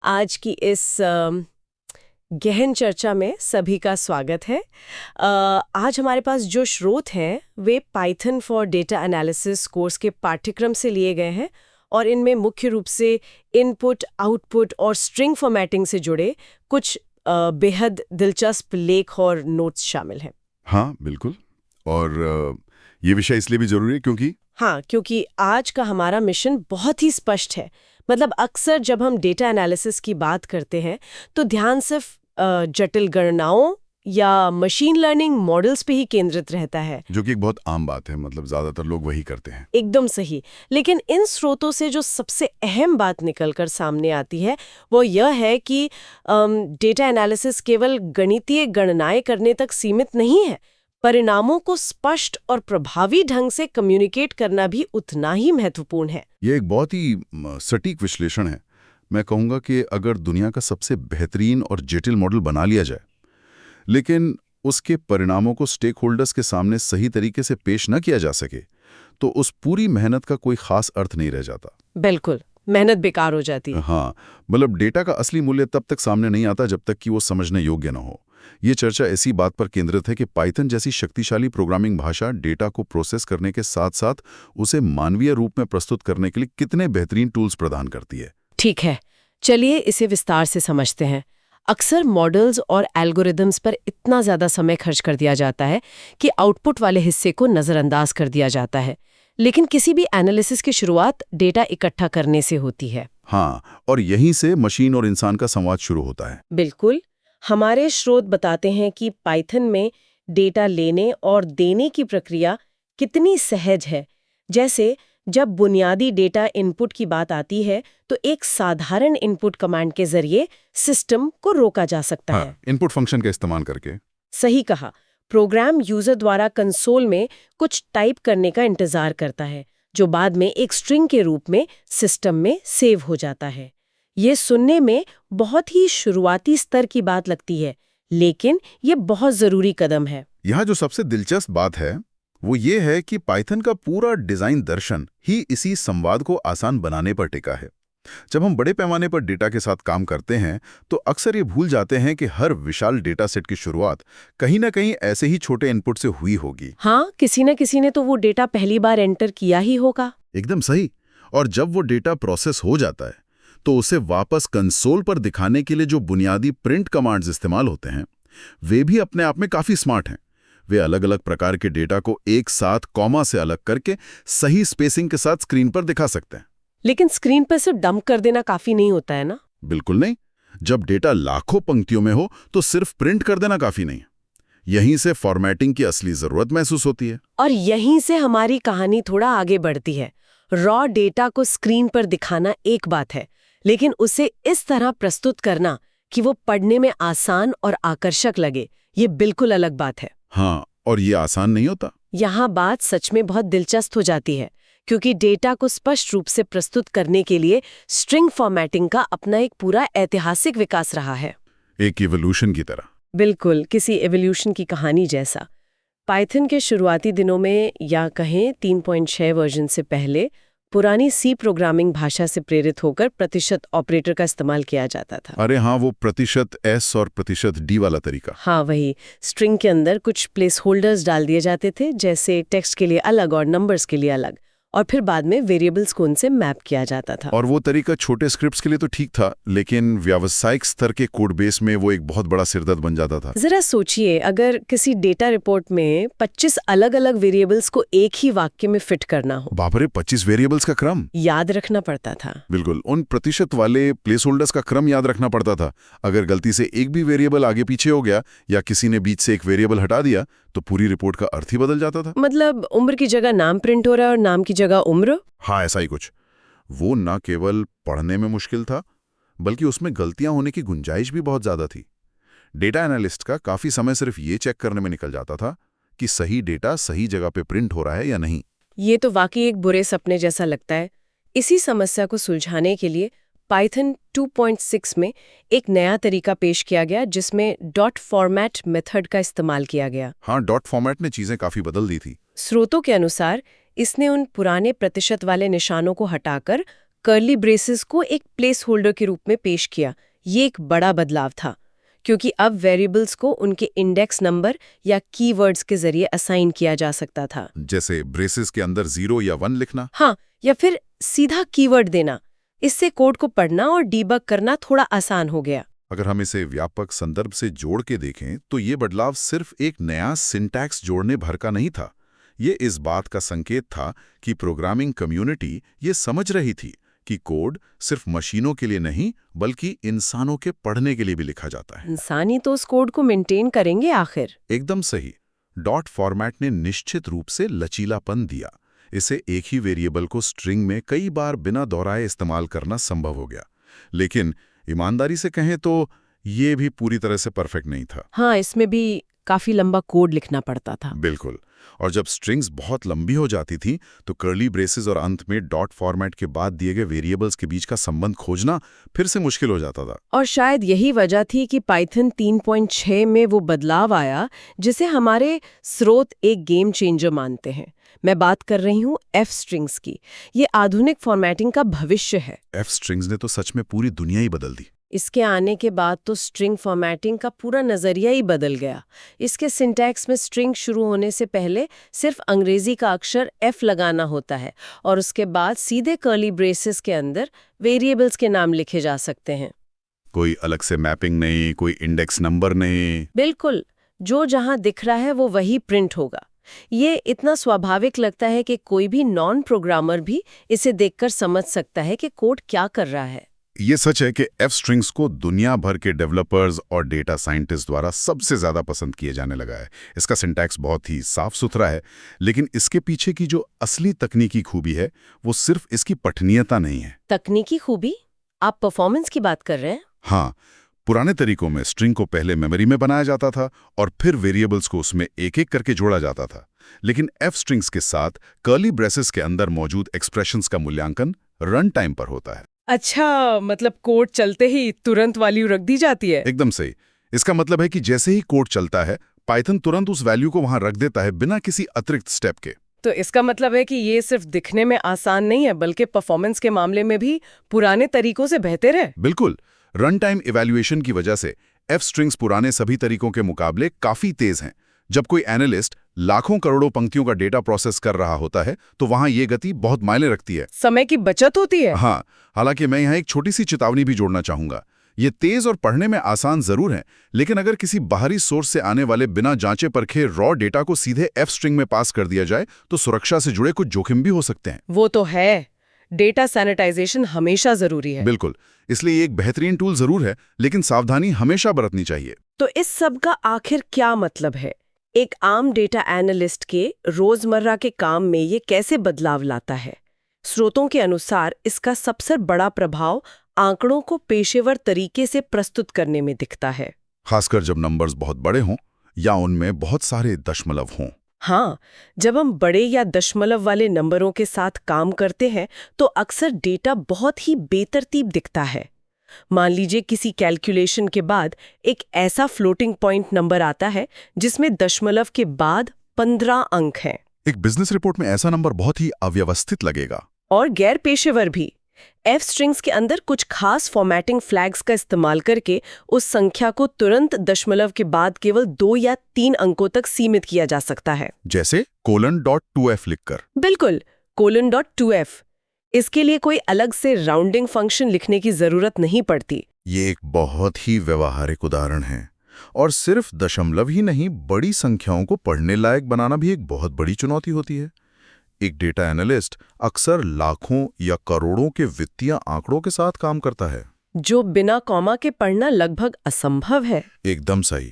आज की इस गहन चर्चा में सभी का स्वागत है। आज हमारे पास जो स्रोत हैं वे Python for data analysis course के पाठ्यक्रम से लिए गए हैं और इनमें मुख्य रूप से इनपुट, आउटपुट और स्ट्रिंग फॉर्मेटिंग से जुड़े कुछ बेहद दिलचस्प लेख और नोट्स शामिल हैं। हाँ, बिल्कुल। और ये विषय इसलिए भी जरूरी है क्योंकि आज का हमारा मिशन बहुत ही स्पष्ट है। मतलब अक्सर जब हम डेटा एनालिसिस की बात करते हैं तो ध्यान सिर्फ जटिल गणनाओं या मशीन लर्निंग मॉडल्स पे ही केंद्रित रहता है, जो कि एक बहुत आम बात है। मतलब ज्यादातर लोग वही करते हैं। एकदम सही। लेकिन इन स्रोतों से जो सबसे अहम बात निकलकर सामने आती है वो यह है कि डेटा एनालिसिस केवल गणितीय गणनाएं करने तक सीमित नहीं है। परिणामों को स्पष्ट और प्रभावी ढंग से कम्युनिकेट करना भी उतना ही महत्वपूर्ण है। ये एक बहुत ही सटीक विश्लेषण है। मैं कहूँगा कि अगर दुनिया का सबसे बेहतरीन और जटिल मॉडल बना लिया जाए, लेकिन उसके परिणामों को स्टेक होल्डर्स के सामने सही तरीके से पेश न किया जा सके, तो उस पूरी मेहनत का कोई खास अर्थ नहीं रह जाता। बिल्कुल, मेहनत बेकार हो जाती है। हाँ, मतलब डेटा का असली मूल्य तब तक सामने नहीं आता जब तक कि वो समझने योग्य न हो। ये चर्चा ऐसी बात पर केंद्रित है कि पाइथन जैसी शक्तिशाली प्रोग्रामिंग भाषा डेटा को प्रोसेस करने के साथ साथ उसे मानवीय रूप में प्रस्तुत करने के लिए कितने बेहतरीन टूल्स प्रदान करती है। ठीक है, चलिए इसे विस्तार से समझते हैं। अक्सर मॉडल्स और एल्गोरिदम्स पर इतना ज़्यादा समय खर्च कर दिया जाता है कि आउटपुट वाले हिस्से को नज़रअंदाज कर दिया जाता है। लेकिन किसी भी एनालिसिस की शुरुआत डेटा इकट्ठा करने से होती है। हाँ, और यहीं से मशीन और इंसान का संवाद शुरू होता है। बिल्कुल। हमारे स्रोत बताते हैं कि पाइथन में डेटा लेने और देने की प्रक्रिया कितनी सहज है। जैसे जब बुनियादी डेटा इनपुट की बात आती है तो एक साधारण इनपुट कमांड के जरिए सिस्टम को रोका जा सकता है। इनपुट फंक्शन का इस्तेमाल करके। सही कहा। प्रोग्राम यूजर द्वारा कंसोल में कुछ टाइप करने का इंतजार करता है, जो बाद में एक स्ट्रिंग के रूप में सिस्टम में सेव हो जाता है। ये सुनने में बहुत ही शुरुआती स्तर की बात लगती है, लेकिन ये बहुत जरूरी कदम है। यहाँ जो सबसे दिलचस्प बात है वो ये है कि पाइथन का पूरा डिजाइन दर्शन ही इसी संवाद को आसान बनाने पर टिका है। जब हम बड़े पैमाने पर डेटा के साथ काम करते हैं तो अक्सर ये भूल जाते हैं कि हर विशाल डेटा सेट की शुरुआत कहीं ना कहीं ऐसे ही छोटे इनपुट से हुई होगी। हाँ, किसी न किसी ने तो वो डेटा पहली बार एंटर किया ही होगा। एकदम सही। और जब वो डेटा प्रोसेस हो जाता है तो उसे वापस कंसोल पर दिखाने के लिए जो बुनियादी प्रिंट कमांड्स इस्तेमाल होते हैं वे भी अपने आप में काफी स्मार्ट हैं। वे अलग अलग प्रकार के डेटा को एक साथ कॉमा से अलग करके सही स्पेसिंग के साथ स्क्रीन पर दिखा सकते हैं। लेकिन स्क्रीन पर सिर्फ डंप कर देना काफी नहीं होता है ना? बिल्कुल नहीं। जब डेटा लाखों पंक्तियों में हो तो सिर्फ प्रिंट कर देना काफी नहीं। यहीं से फॉर्मेटिंग की असली जरूरत महसूस होती है। और यहीं से हमारी कहानी थोड़ा आगे बढ़ती है। रॉ डेटा को स्क्रीन पर दिखाना एक बात है, लेकिन उसे इस तरह प्रस्तुत करना कि वो पढ़ने में आसान और आकर्षक लगे, ये बिल्कुल अलग बात है। हाँ, और ये आसान नहीं होता। यहाँ बात सच में बहुत दिलचस्प हो जाती है, क्योंकि डेटा को स्पष्ट रूप से प्रस्तुत करने के लिए स्ट्रिंग फॉर्मेटिंग का अपना एक पूरा ऐतिहासिक विकास रहा है। एक इवोल्यूशन की तरह। बिल्कुल, किसी एवोल्यूशन की कहानी जैसा। पाइथन के शुरुआती दिनों में या कहें 3.6 वर्जन से पहले पुरानी सी प्रोग्रामिंग भाषा से प्रेरित होकर प्रतिशत ऑपरेटर का इस्तेमाल किया जाता था। अरे हाँ, वो %s और %d वाला तरीका। हाँ, वही। स्ट्रिंग के अंदर कुछ प्लेस होल्डर्स डाल दिए जाते थे, जैसे टेक्स्ट के लिए अलग और नंबर्स के लिए अलग, और फिर बाद में वेरिएबल्स को उनसे मैप किया जाता था। और वो तरीका छोटे स्क्रिप्ट्स के लिए तो ठीक था, लेकिन व्यावसायिक स्तर के कोड बेस में वो एक बहुत बड़ा सिरदर्द बन जाता था। जरा सोचिए, अगर किसी डेटा रिपोर्ट में 25 अलग अलग वेरिएबल्स को एक ही वाक्य में फिट करना हो। बाप रे, 25 वेरिएबल्स का क्रम याद रखना पड़ता था। बिल्कुल, उन प्रतिशत वाले प्लेस होल्डर्स का क्रम याद रखना पड़ता था। अगर गलती से एक भी वेरिएबल आगे पीछे हो गया या किसी ने बीच से एक वेरिएबल हटा दिया तो पूरी रिपोर्ट का अर्थ ही बदल जाता था। मतलब उम्र की जगह नाम प्रिंट हो रहा है और नाम की जगह उम्र। हाँ, ऐसा ही कुछ। वो न केवल पढ़ने में मुश्किल था, बल्कि उसमें गलतियां होने की गुंजाइश भी बहुत ज्यादा थी। डेटा एनालिस्ट का काफी समय सिर्फ ये चेक करने में निकल जाता था कि सही डेटा सही जगह पे प्रिंट हो रहा है या नहीं। ये तो वाकई एक बुरे सपने जैसा लगता है। इसी समस्या को सुलझाने के लिए पाइथन 2.6 में एक नया तरीका पेश किया गया, जिसमें डॉट फॉर्मेट मेथड का इस्तेमाल किया गया। हाँ, डॉट फॉर्मेट ने चीजें काफी बदल दी थी। स्रोतों के अनुसार इसने उन पुराने प्रतिशत वाले निशानों को हटाकर कर्ली ब्रेसेस को एक प्लेस होल्डर के रूप में पेश किया। ये एक बड़ा बदलाव था, क्योंकि अब वेरिएबल्स को उनके इंडेक्स नंबर या कीवर्ड्स के जरिए असाइन किया जा सकता था। जैसे ब्रेसेस के अंदर 0 या 1 लिखना। हाँ, या फिर सीधा कीवर्ड देना। इससे कोड को पढ़ना और डीबग करना थोड़ा आसान हो गया। अगर हम इसे व्यापक संदर्भ से जोड़ के देखें तो ये बदलाव सिर्फ एक नया सिंटैक्स जोड़ने भर का नहीं था। ये इस बात का संकेत था कि प्रोग्रामिंग कम्युनिटी ये समझ रही थी कि कोड सिर्फ मशीनों के लिए नहीं बल्कि इंसानों के पढ़ने के लिए भी लिखा जाता है। इंसानी तो उस कोड को मेंटेन करेंगे आखिर। एकदम सही। डॉट फॉर्मेट ने निश्चित रूप से लचीलापन दिया। इसे एक ही वेरिएबल को स्ट्रिंग में कई बार बिना दोहराए इस्तेमाल करना संभव हो गया। लेकिन ईमानदारी से कहें तो ये भी पूरी तरह से परफेक्ट नहीं था। हाँ, इसमें भी काफी लंबा कोड लिखना पड़ता था। बिल्कुल। और जब स्ट्रिंग्स बहुत लंबी हो जाती थी तो कर्ली ब्रेसेस और अंत में डॉट फॉर्मेट के बाद दिए गए वेरिएबल्स के बीच का संबंध खोजना फिर से मुश्किल हो जाता था। और शायद यही वजह थी कि पाइथन 3.6 में वो बदलाव आया जिसे हमारे स्रोत एक गेम चेंजर मानते हैं। मैं बात कर रही हूँ एफ स्ट्रिंग्स की। ये आधुनिक फॉर्मेटिंग का भविष्य है। एफ स्ट्रिंग्स ने तो सच में पूरी दुनिया ही बदल दी। इसके आने के बाद तो स्ट्रिंग फॉर्मेटिंग का पूरा नजरिया ही बदल गया। इसके सिंटैक्स में स्ट्रिंग शुरू होने से पहले सिर्फ अंग्रेजी का अक्षर एफ लगाना होता है और उसके बाद सीधे कर्ली ब्रेसेस के अंदर वेरिएबल्स के नाम लिखे जा सकते हैं। कोई अलग से मैपिंग नहीं, कोई इंडेक्स नंबर नहीं। बिल्कुल, जो जहां दिख रहा है वो वही प्रिंट होगा। ये इतना स्वाभाविक लगता है कि कोई भी नॉन प्रोग्रामर भी इसे देखकर समझ सकता है कि कोड क्या कर रहा है। ये सच है कि एफ स्ट्रिंग्स को दुनिया भर के डेवलपर्स और डेटा साइंटिस्ट द्वारा सबसे ज्यादा पसंद किए जाने लगा है। इसका सिंटैक्स बहुत ही साफ सुथरा है, लेकिन इसके पीछे की जो असली तकनीकी खूबी है वो सिर्फ इसकी पठनीयता नहीं है। तकनीकी खूबी? आप परफॉर्मेंस की बात कर रहे हैं? हाँ, पुराने तरीकों में स्ट्रिंग को पहले मेमोरी में बनाया जाता था और फिर वेरिएबल्स को उसमें एक-एक करके जोड़ा जाता था। लेकिन एफ स्ट्रिंग्स के साथ कर्ली ब्रेसेस के अंदर मौजूद एक्सप्रेशंस का मूल्यांकन रन टाइम पर होता है। अच्छा, मतलब कोड चलते ही तुरंत वैल्यू रख दी जाती है? एकदम सही। इसका मतलब है कि जैसे ही कोड चलता है, पाइथन तुरंत उस वैल्यू को वहां रख देता है बिना किसी अतिरिक्त स्टेप के। तो इसका मतलब है कि ये सिर्फ दिखने में आसान नहीं है बल्कि परफॉर्मेंस के मामले में भी पुराने तरीकों से बेहतर है। बिल्कुल। रन टाइम इवैल्यूएशन की वजह से एफ स्ट्रिंग्स पुराने सभी तरीकों के मुकाबले काफी तेज हैं। जब कोई एनालिस्ट लाखों करोड़ों पंक्तियों का डेटा प्रोसेस कर रहा होता है तो वहां ये गति बहुत मायने रखती है। समय की बचत होती है। हाँ, हालांकि मैं यहाँ एक छोटी सी चेतावनी भी जोड़ना चाहूंगा। ये तेज और पढ़ने में आसान जरूर है, लेकिन अगर किसी बाहरी सोर्स से आने वाले बिना जांचे परखे रॉ डेटा को सीधे एफ स्ट्रिंग में पास कर दिया जाए तो सुरक्षा से जुड़े कुछ जोखिम भी हो सकते हैं। वो तो है, डेटा सैनिटाइजेशन हमेशा जरूरी है। बिल्कुल, इसलिए एक बेहतरीन टूल जरूर है, लेकिन सावधानी हमेशा बरतनी चाहिए। तो इस सब का आखिर क्या मतलब है? एक आम डेटा एनालिस्ट के रोजमर्रा के काम में ये कैसे बदलाव लाता है? स्रोतों के अनुसार इसका सबसे बड़ा प्रभाव आंकड़ों को पेशेवर तरीके से प्रस्तुत करने में दिखता है, खासकर जब नंबर्स बहुत बड़े हों या उनमें बहुत सारे दशमलव हों। हाँ, जब हम बड़े या दशमलव वाले नंबरों के साथ काम करते हैं तो अक्सर डेटा बहुत ही बेतरतीब दिखता है। मान लीजिए किसी कैलकुलेशन के बाद एक ऐसा फ्लोटिंग पॉइंट नंबर आता है जिसमें दशमलव के बाद 15 अंक हैं। एक बिजनेस रिपोर्ट में ऐसा नंबर बहुत ही अव्यवस्थित लगेगा। और गैर पेशेवर भी। एफ स्ट्रिंग्स के अंदर कुछ खास फॉर्मेटिंग फ्लैग्स का इस्तेमाल करके उस संख्या को तुरंत दशमलव के बाद केवल 2 या 3 अंकों तक सीमित किया जा सकता है। जैसे :2f लिखकर। बिल्कुल, :2f। इसके लिए कोई अलग से राउंडिंग फंक्शन लिखने की जरूरत नहीं पड़ती। ये एक बहुत ही व्यवहारिक उदाहरण है। और सिर्फ दशमलव ही नहीं, बड़ी संख्याओं को पढ़ने लायक बनाना भी एक बहुत बड़ी चुनौती होती है। एक डेटा एनालिस्ट अक्सर लाखों या करोड़ों के वित्तीय आंकड़ों के साथ काम करता है, जो बिना कॉमा के पढ़ना लगभग असंभव है। एकदम सही।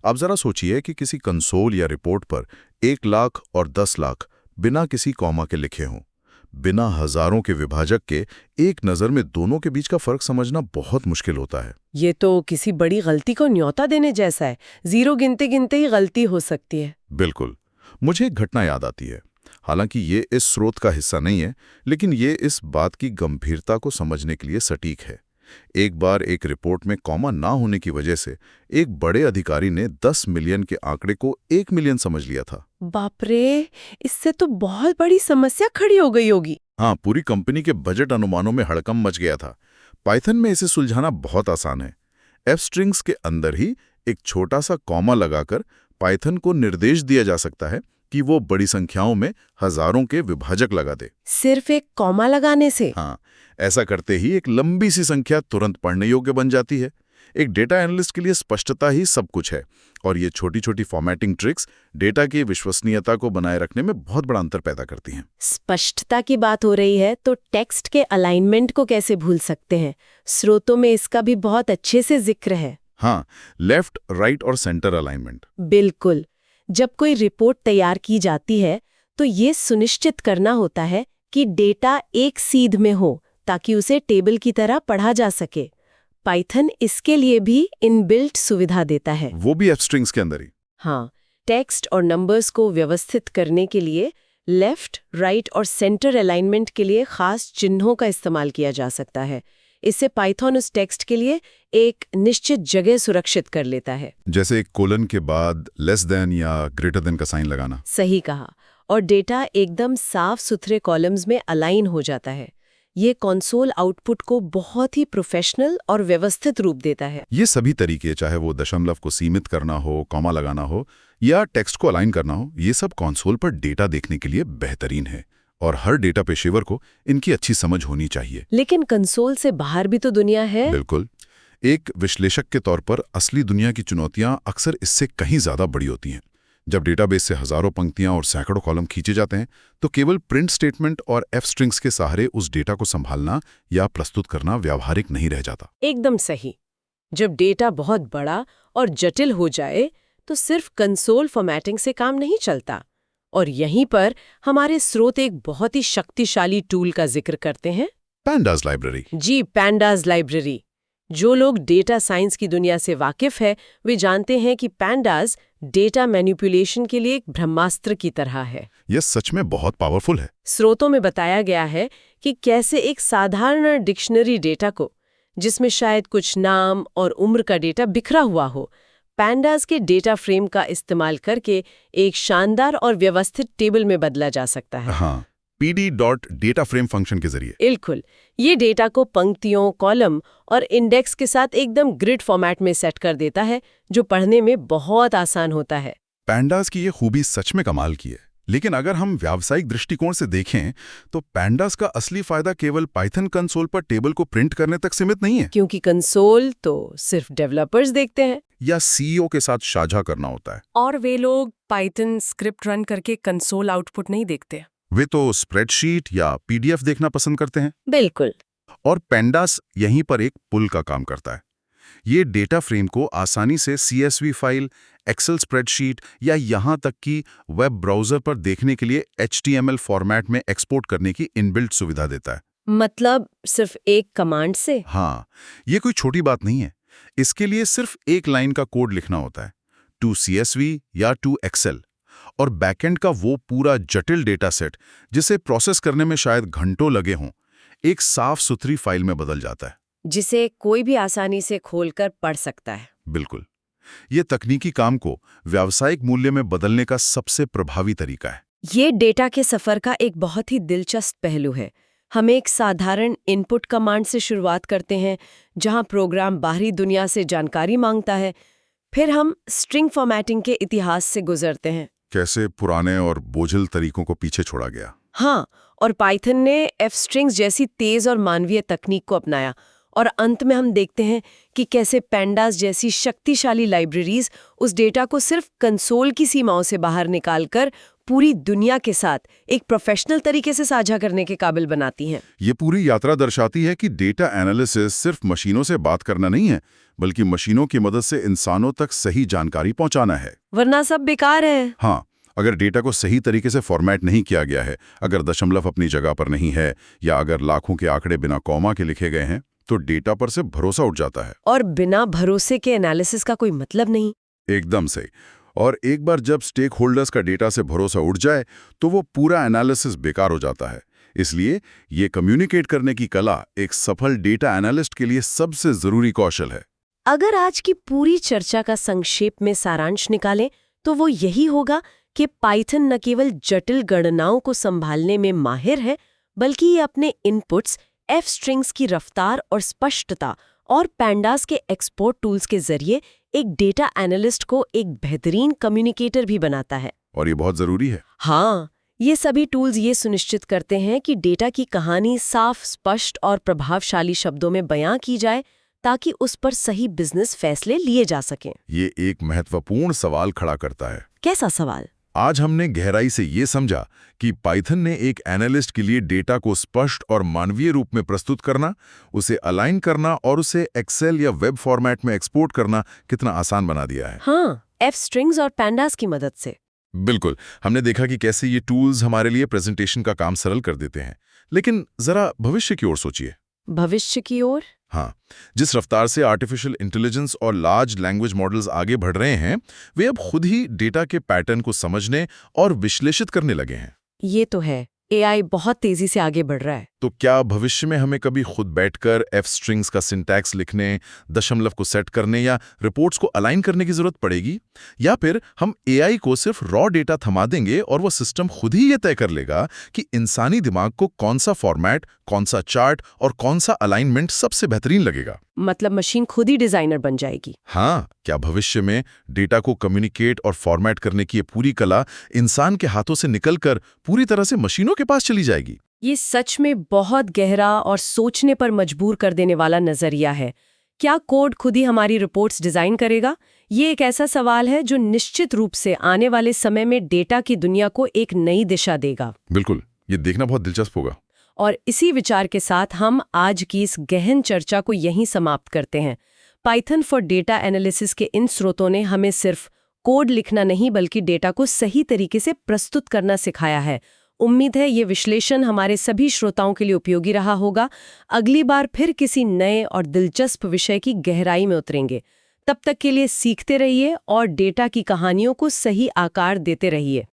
अब जरा सोचिए कि किसी कंसोल या रिपोर्ट पर 1 लाख और 10 लाख बिना किसी कॉमा के लिखे हों। बिना हजारों के विभाजक के एक नजर में दोनों के बीच का फर्क समझना बहुत मुश्किल होता है। ये तो किसी बड़ी गलती को न्योता देने जैसा है। 0 गिनते गिनते ही गलती हो सकती है। बिल्कुल। मुझे एक घटना याद आती है। हालांकि ये इस स्रोत का हिस्सा नहीं है, लेकिन ये इस बात की गंभीरता को समझने के लिए सटीक है। एक बार एक रिपोर्ट में कॉमा ना होने की वजह से एक बड़े अधिकारी ने 10 मिलियन के आंकड़े को 1 मिलियन समझ लिया था। बाप रे, इससे तो बहुत बड़ी समस्या खड़ी हो गई होगी। हाँ, पूरी कंपनी के बजट अनुमानों में हड़कंप मच गया था। पाइथन में इसे सुलझाना बहुत आसान है। एफ स्ट्रिंग्स के अंदर ही एक छोटा सा कॉमा लगाकर पाइथन को निर्देश दिया जा सकता है कि वो बड़ी संख्याओं में हजारों के विभाजक लगा दे। सिर्फ एक कॉमा लगाने से? हाँ, ऐसा करते ही एक लंबी सी संख्या तुरंत पढ़ने योग्य बन जाती है। एक डेटा एनालिस्ट के लिए स्पष्टता ही सब कुछ है, और ये छोटी छोटी फॉर्मेटिंग ट्रिक्स डेटा की विश्वसनीयता को बनाए रखने में बहुत बड़ा अंतर पैदा करती हैं। स्पष्टता की बात हो रही है तो टेक्स्ट के अलाइनमेंट को कैसे भूल सकते हैं? स्रोतों में इसका भी बहुत अच्छे से जिक्र है। हाँ, लेफ्ट, राइट और सेंटर अलाइनमेंट। बिल्कुल। जब कोई रिपोर्ट तैयार की जाती है तो ये सुनिश्चित करना होता है कि डेटा एक सीध में हो ताकि उसे टेबल की तरह पढ़ा जा सके। पाइथन इसके लिए भी इनबिल्ट सुविधा देता है। वो भी एफ स्ट्रिंग्स के अंदर ही। हाँ, टेक्स्ट और नंबर्स को व्यवस्थित करने के लिए लेफ्ट, राइट और सेंटर अलाइनमेंट के लिए खास चिन्हों का इस्तेमाल किया जा सकता है। इससे पाइथन उस टेक्स्ट के लिए एक निश्चित जगह सुरक्षित कर लेता है। जैसे एक कोलन के बाद लेस देन या ग्रेटर देन का साइन लगाना। सही कहा। और डेटा एकदम साफ सुथरे कॉलम्स में अलाइन हो जाता है। ये कंसोल आउटपुट को बहुत ही प्रोफेशनल और व्यवस्थित रूप देता है। ये सभी तरीके, चाहे वो दशमलव को सीमित करना हो, कॉमा लगाना हो या टेक्स्ट को अलाइन करना हो, ये सब कंसोल पर डेटा देखने के लिए बेहतरीन है। और हर डेटा पेशेवर को इनकी अच्छी समझ होनी चाहिए। लेकिन कंसोल से बाहर भी तो दुनिया है। बिल्कुल। एक विश्लेषक के तौर पर असली दुनिया की चुनौतियां अक्सर इससे कहीं ज्यादा बड़ी होती हैं। जब डेटाबेस से हजारों पंक्तियां और सैकड़ों कॉलम खींचे जाते हैं तो केवल प्रिंट स्टेटमेंट और एफ स्ट्रिंग्स के सहारे उस डेटा को संभालना या प्रस्तुत करना व्यावहारिक नहीं रह जाता। एकदम सही। जब डेटा बहुत बड़ा और जटिल हो जाए तो सिर्फ कंसोल फॉर्मेटिंग से काम नहीं चलता। और यहीं पर हमारे स्रोत एक बहुत ही शक्तिशाली टूल का जिक्र करते हैं, पैंडाज लाइब्रेरी। जी, पैंडाज लाइब्रेरी। जो लोग डेटा साइंस की दुनिया से वाकिफ है वे जानते हैं कि पैंडाज डेटा मैनिपुलेशन के लिए एक ब्रह्मास्त्र की तरह है। यह सच में बहुत पावरफुल है। स्रोतों में बताया गया है कि कैसे एक साधारण डिक्शनरी डेटा को, जिसमें शायद कुछ नाम और उम्र का डेटा बिखरा हुआ हो, पैंडाज के डेटा फ्रेम का इस्तेमाल करके एक शानदार और व्यवस्थित टेबल में बदला जा सकता है। हाँ, pd.dataframe फंक्शन के जरिए। बिल्कुल। ये डेटा को पंक्तियों, कॉलम और इंडेक्स के साथ एकदम ग्रिड फॉर्मेट में सेट कर देता है, जो पढ़ने में बहुत आसान होता है। पैंडाज की ये खूबी सच में कमाल की है। लेकिन अगर हम व्यावसायिक दृष्टिकोण से देखें तो पैंडास का असली फायदा केवल पाइथन कंसोल पर टेबल को प्रिंट करने तक सीमित नहीं है। क्योंकि कंसोल तो सिर्फ डेवलपर्स देखते हैं या सीईओ के साथ साझा करना होता है, और वे लोग पाइथन स्क्रिप्ट रन करके कंसोल आउटपुट नहीं देखते। वे तो स्प्रेडशीट या पीडीएफ देखना पसंद करते हैं। बिल्कुल। और पैंडास यहीं पर एक पुल का काम करता है। ये डेटा फ्रेम को आसानी से CSV फाइल, एक्सेल स्प्रेडशीट या यहाँ तक कि वेब ब्राउज़र पर देखने के लिए HTML फॉर्मेट में एक्सपोर्ट करने की इनबिल्ट सुविधा देता है। मतलब सिर्फ एक कमांड से? हाँ, ये कोई छोटी बात नहीं है। इसके लिए सिर्फ एक लाइन का कोड लिखना होता है, टू CSV या टू एक्सेल, और बैकएंड का वो पूरा जटिल डेटा सेट जिसे प्रोसेस करने में शायद घंटों लगे हों, एक साफ सुथरी फाइल में बदल जाता है, जिसे कोई भी आसानी से खोलकर पढ़ सकता है। बिल्कुल। ये तकनीकी काम को व्यावसायिक मूल्य में बदलने का सबसे प्रभावी तरीका है। ये डेटा के सफर का एक बहुत ही दिलचस्प पहलू है। हम एक साधारण इनपुट कमांड से शुरुआत करते हैं, जहां प्रोग्राम बाहरी दुनिया से जानकारी मांगता है। फिर हम स्ट्रिंग फॉर्मेटिंग के इतिहास से गुजरते हैं, कैसे पुराने और बोझिल तरीकों को पीछे छोड़ा गया। हाँ, और पाइथन ने एफ स्ट्रिंग्स जैसी तेज और मानवीय तकनीक को अपनाया। और अंत में हम देखते हैं कि कैसे पैंडास जैसी शक्तिशाली लाइब्रेरीज उस डेटा को सिर्फ कंसोल की सीमाओं से बाहर निकालकर पूरी दुनिया के साथ एक प्रोफेशनल तरीके से साझा करने के काबिल बनाती हैं। ये पूरी यात्रा दर्शाती है कि डेटा एनालिसिस सिर्फ मशीनों से बात करना नहीं है, बल्कि मशीनों की मदद से इंसानों तक सही जानकारी पहुंचाना है। वरना सब बेकार है। हाँ, अगर डेटा को सही तरीके से फॉर्मेट नहीं किया गया है, अगर दशमलव अपनी जगह पर नहीं है, या अगर लाखों के आंकड़े बिना कॉमा के लिखे गए हैं, तो डेटा पर से भरोसा उठ जाता है। और बिना भरोसे के एनालिसिस का कोई मतलब नहीं। एकदम से। और एक बार जब स्टेक होल्डर्स का डेटा से भरोसा उठ जाए तो वो पूरा एनालिसिस बेकार हो जाता है। इसलिए ये कम्युनिकेट करने की कला एक सफल डेटा एनालिस्ट के लिए सबसे जरूरी कौशल है। अगर आज की पूरी चर्चा का संक्षेप में सारांश निकालें तो वो यही होगा कि पाइथन न केवल जटिल गणनाओं को संभालने में माहिर है, बल्कि ये अपने इनपुट्स, एफ स्ट्रिंग्स की रफ्तार और स्पष्टता और पैंडास के एक्सपोर्ट टूल्स के जरिए एक डेटा एनालिस्ट को एक बेहतरीन कम्युनिकेटर भी बनाता है। और ये बहुत जरूरी है। हाँ, ये सभी टूल्स ये सुनिश्चित करते हैं कि डेटा की कहानी साफ, स्पष्ट और प्रभावशाली शब्दों में बयां की जाए ताकि उस पर सही बिजनेस फैसले लिए जा सकें। ये एक महत्वपूर्ण सवाल खड़ा करता है। कैसा सवाल? आज हमने गहराई से ये समझा कि पाइथन ने एक एनालिस्ट के लिए डेटा को स्पष्ट और मानवीय रूप में प्रस्तुत करना, उसे अलाइन करना और उसे एक्सेल या वेब फॉर्मेट में एक्सपोर्ट करना कितना आसान बना दिया है। हाँ, एफ स्ट्रिंग्स और पैंडास की मदद से। बिल्कुल, हमने देखा कि कैसे ये टूल्स हमारे लिए प्रेजेंटेशन का काम सरल कर देते हैं। लेकिन जरा भविष्य की ओर सोचिए। भविष्य की ओर? हाँ, जिस रफ्तार से आर्टिफिशियल इंटेलिजेंस और लार्ज लैंग्वेज मॉडल्स आगे बढ़ रहे हैं, वे अब खुद ही डेटा के पैटर्न को समझने और विश्लेषित करने लगे हैं। ये तो है, एआई बहुत तेजी से आगे बढ़ रहा है। तो क्या भविष्य में हमें कभी खुद बैठकर एफ स्ट्रिंग्स का सिंटैक्स लिखने, दशमलव को सेट करने या रिपोर्ट्स को अलाइन करने की जरूरत पड़ेगी? या फिर हम एआई को सिर्फ रॉ डेटा थमा देंगे और वो सिस्टम खुद ही ये तय कर लेगा कि इंसानी दिमाग को कौन सा फॉर्मेट, कौन सा चार्ट और कौन सा अलाइनमेंट सबसे बेहतरीन लगेगा? मतलब मशीन खुद ही डिजाइनर बन जाएगी? हाँ, क्या भविष्य में डेटा को कम्युनिकेट और फॉर्मेट करने की ये पूरी कला इंसान के हाथों से निकलकर पूरी तरह से मशीनों के पास चली जाएगी? ये सच में बहुत गहरा और सोचने पर मजबूर कर देने वाला नजरिया है। क्या कोड खुद ही हमारी रिपोर्ट्स डिजाइन करेगा? ये एक ऐसा सवाल है जो निश्चित रूप से आने वाले समय में डेटा की दुनिया को एक नई दिशा देगा। बिल्कुल, ये देखना बहुत दिलचस्प होगा। और इसी विचार के साथ हम आज की इस गहन चर्चा को यहीं समाप्त करते हैं। पाइथन फॉर डेटा एनालिसिस के इन स्रोतों ने हमें सिर्फ कोड लिखना नहीं बल्कि डेटा को सही तरीके से प्रस्तुत करना सिखाया है। उम्मीद है ये विश्लेषण हमारे सभी श्रोताओं के लिए उपयोगी रहा होगा। अगली बार फिर किसी नए और दिलचस्प विषय की गहराई में उतरेंगे। तब तक के लिए सीखते रहिए और डेटा की कहानियों को सही आकार देते रहिए।